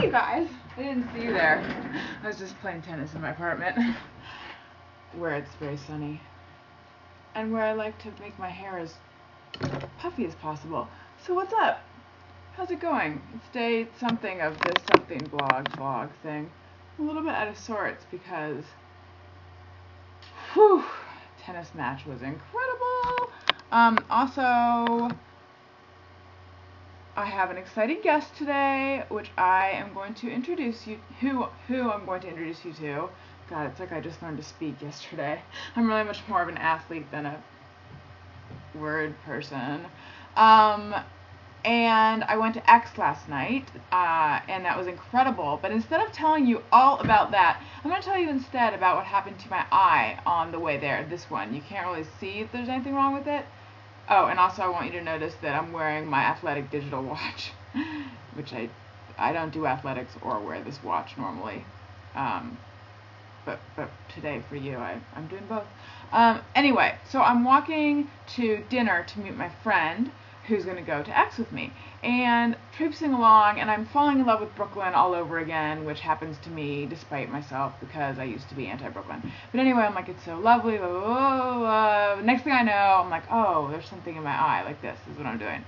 you guys. I didn't see you there. I was just playing tennis in my apartment where it's very sunny and where I like to make my hair as puffy as possible. So what's up? How's it going? It's day something of this something vlog thing. I'm a little bit out of sorts because tennis match was incredible. Also, I have an exciting guest today, which I am going to introduce you, who I'm going to introduce you to. God, it's like I just learned to speak yesterday. I'm really much more of an athlete than a word person. And I went to X last night, and that was incredible. But instead of telling you all about that, I'm going to tell you instead about what happened to my eye on the way there. This one. You can't really see if there's anything wrong with it. Oh, and also I want you to notice that I'm wearing my athletic digital watch, which I don't do athletics or wear this watch normally. But today for you, I'm doing both. Anyway, so I'm walking to dinner to meet my friend who's going to go to X with me. And traipsing along, and I'm falling in love with Brooklyn all over again, which happens to me despite myself because I used to be anti-Brooklyn. But anyway, I'm like, it's so lovely. Blah, blah, blah. Next thing I know, I'm like, oh, there's something in my eye. Like this is what I'm doing.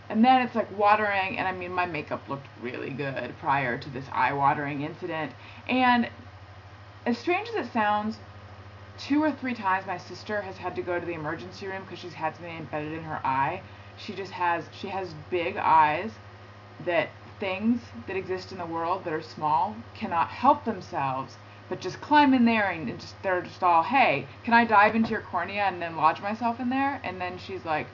And then it's like watering, and I mean, my makeup looked really good prior to this eye-watering incident. And as strange as it sounds, 2 or 3 times my sister has had to go to the emergency room because she's had something embedded in her eye. She has big eyes that things that exist in the world that are small cannot help themselves but just climb in there and they're just all, hey, can I dive into your cornea and then lodge myself in there? And then she's like,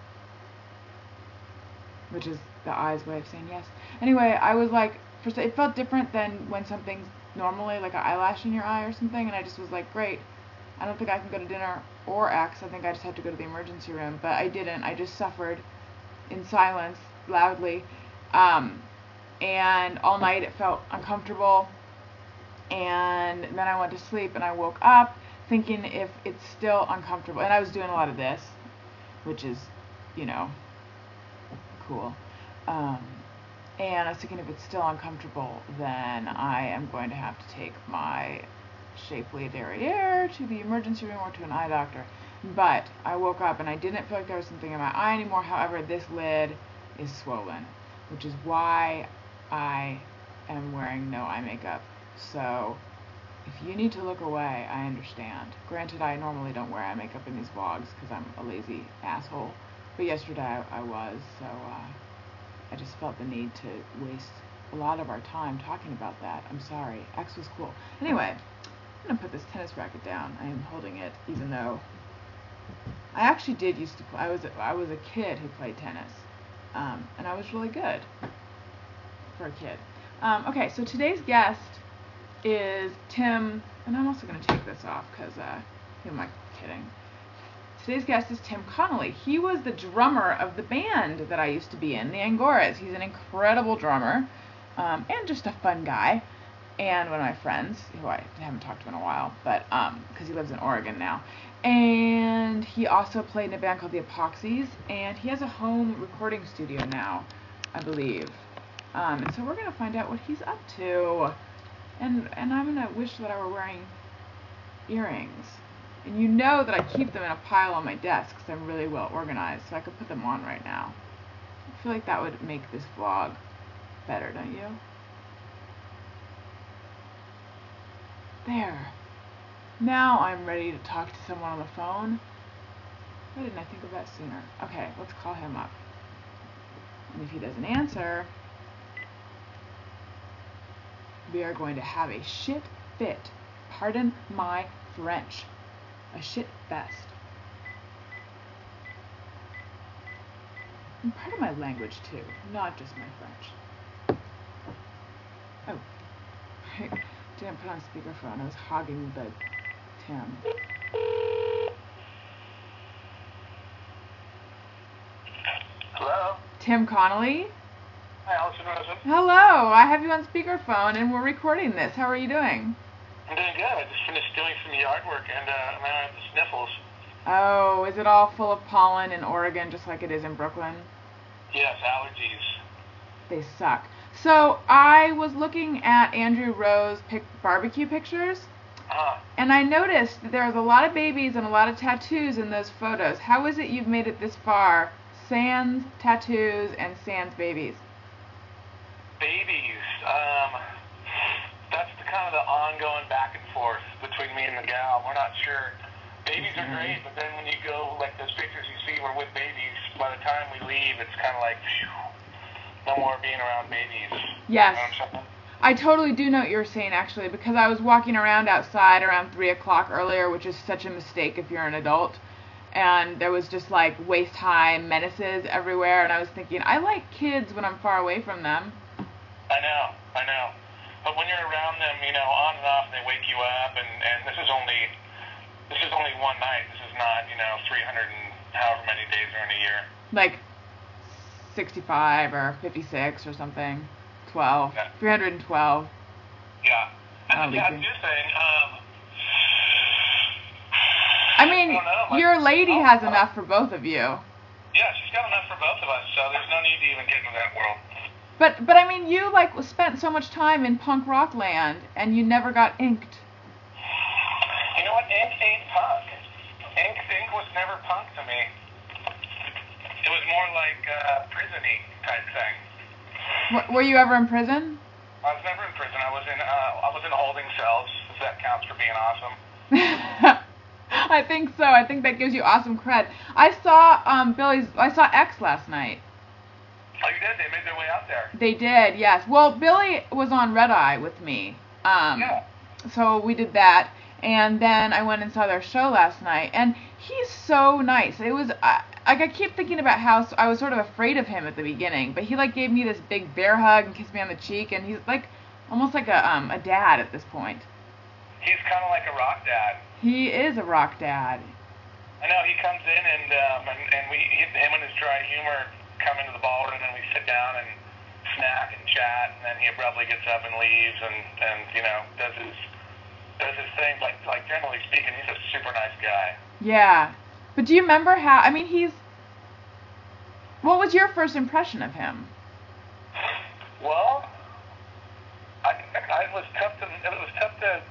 which is the eye's way of saying yes. Anyway, I was like, it felt different than when something's normally like an eyelash in your eye or something, and I just was like, great. I don't think I can go to dinner or X. I think I just have to go to the emergency room. But I didn't. I just suffered in silence, loudly. And all night it felt uncomfortable. And then I went to sleep and I woke up thinking if it's still uncomfortable. And I was doing a lot of this, which is, you know, cool. And I was thinking if it's still uncomfortable, then I am going to have to take my shapely derriere to the emergency room or to an eye doctor. But I woke up and I didn't feel like there was something in my eye anymore. However, this lid is swollen, which is why I am wearing no eye makeup. So if you need to look away, I understand. Granted, I normally don't wear eye makeup in these vlogs because I'm a lazy asshole. But yesterday I was, so I just felt the need to waste a lot of our time talking about that. I'm sorry. X was cool. Anyway, I'm going to put this tennis racket down. I am holding it even though I actually did used to play. I was a kid who played tennis. And I was really good for a kid. Okay, so today's guest is Tim, and I'm also going to take this off because who am I kidding? Today's guest is Tim Connolly. He was the drummer of the band that I used to be in, the Angoras. He's an incredible drummer and just a fun guy. And one of my friends, who I haven't talked to in a while, but because he lives in Oregon now. And he also played in a band called the Epoxies, and he has a home recording studio now, I believe. And so we're going to find out what he's up to. And I'm going to wish that I were wearing earrings. And you know that I keep them in a pile on my desk because I'm really well organized, so I could put them on right now. I feel like that would make this vlog better, don't you? There. Now I'm ready to talk to someone on the phone. Why didn't I think of that sooner? Okay, let's call him up. And if he doesn't answer, we are going to have a shit fit. Pardon my French. A shit fest. And part of my language too, not just my French. Oh, I didn't put on speakerphone. I was hogging the Tim. Hello? Tim Connolly? Hi, Alison Rosen. Hello, I have you on speakerphone and we're recording this. How are you doing? I'm doing good. I just finished doing some yard work and I'm out of the sniffles. Oh, is it all full of pollen in Oregon just like it is in Brooklyn? Yes, allergies. They suck. So I was looking at Andrew Rowe's barbecue pictures, and I noticed that there was a lot of babies and a lot of tattoos in those photos. How is it you've made it this far? Sans tattoos and sans babies. Babies. That's the kind of the ongoing back and forth between me and the gal. We're not sure. Babies are great, but then when you go, like those pictures you see, we're with babies. By the time we leave, it's kind of like, phew, no more being around babies. Yes. You know what I'm saying? I totally do know what you're saying, actually, because I was walking around outside around 3 o'clock earlier, which is such a mistake if you're an adult. And there was just like waist-high menaces everywhere, and I was thinking, I like kids when I'm far away from them. I know. But when you're around them, you know, on and off, they wake you up, and this is only one night. This is not, you know, 300 and however many days are in a year. Like 65 or 56 or something. 12. Yeah. 312. Yeah. And the tattoo thing, I mean, your lady has enough for both of you. Yeah, she's got enough for both of us, so there's no need to even get into that world. But I mean, you like spent so much time in punk rock land, and you never got inked. You know what? Ink ain't punk. Ink was never punk to me. It was more like prison-y type thing. Were you ever in prison? I was never in prison. I was in holding cells, if that counts for being awesome. I think so. I think that gives you awesome cred. I saw I saw X last night. Oh, you did? They made their way out there. They did, yes. Well, Billy was on Red Eye with me. Yeah. So we did that, and then I went and saw their show last night, and he's so nice. It was I keep thinking about how I was sort of afraid of him at the beginning, but he like gave me this big bear hug and kissed me on the cheek, and he's like almost like a dad at this point. He's kind of like a rock dad. He is a rock dad. I know. He comes in and him and his dry humor come into the ballroom, and we sit down and snack and chat, and then he abruptly gets up and leaves, and you know does his thing. Like generally speaking, he's a super nice guy. Yeah, but do you remember how? I mean, what was your first impression of him? Well, it was tough to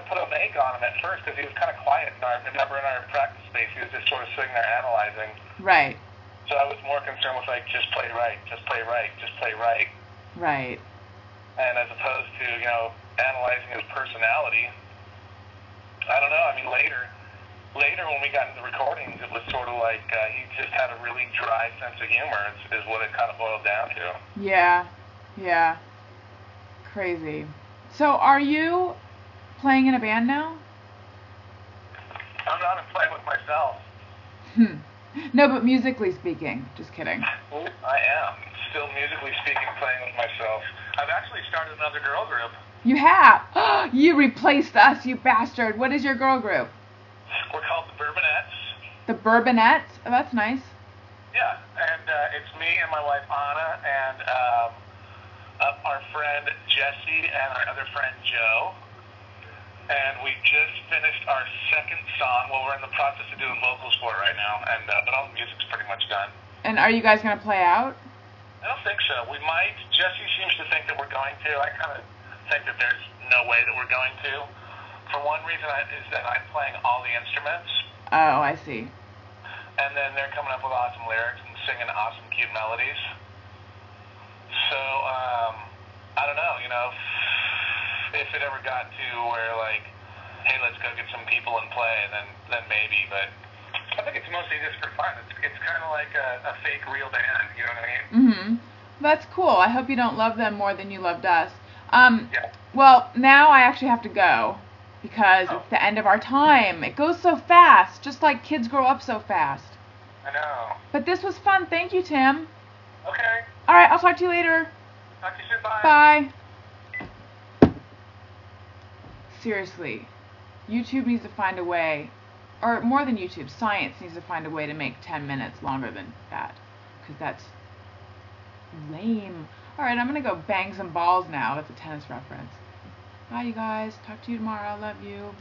put a make on him at first because he was kind of quiet. Remember in our practice space, he was just sort of sitting there analyzing. Right. So I was more concerned with like, just play right, just play right, just play right. Right. And as opposed to, you know, analyzing his personality, I don't know. I mean, later when we got into the recordings, it was sort of like he just had a really dry sense of humor is what it kind of boiled down to. Yeah. Crazy. So are you playing in a band now? I'm not playing with myself. No, but musically speaking. Just kidding. I am. Still musically speaking, playing with myself. I've actually started another girl group. You have? You replaced us, you bastard. What is your girl group? We're called the Bourbonettes. The Bourbonettes? Oh, that's nice. Yeah, and it's me and my wife Anna and our friend Jesse and our other friend Joe. And we just finished our second song. Well, we're in the process of doing vocals for it right now, but all the music's pretty much done. And are you guys going to play out? I don't think so. We might. Jesse seems to think that we're going to. I kind of think that there's no way that we're going to. For one reason is that I'm playing all the instruments. Oh, I see. And then they're coming up with awesome lyrics and singing awesome, cute melodies. So, I don't know, you know, if it ever got to where, like, hey, let's go get some people and play, then maybe. But I think it's mostly just for fun. It's kind of like a fake real band, you know what I mean? Mm-hmm. That's cool. I hope you don't love them more than you loved us. Yeah. Well, now I actually have to go because it's the end of our time. It goes so fast, just like kids grow up so fast. I know. But this was fun. Thank you, Tim. Okay. All right, I'll talk to you later. Talk to you soon. Bye. Bye. Seriously, YouTube needs to find a way, or more than YouTube, science needs to find a way to make 10 minutes longer than that, because that's lame. Alright, I'm going to go bang some balls now. That's a tennis reference. Bye, you guys. Talk to you tomorrow. Love you.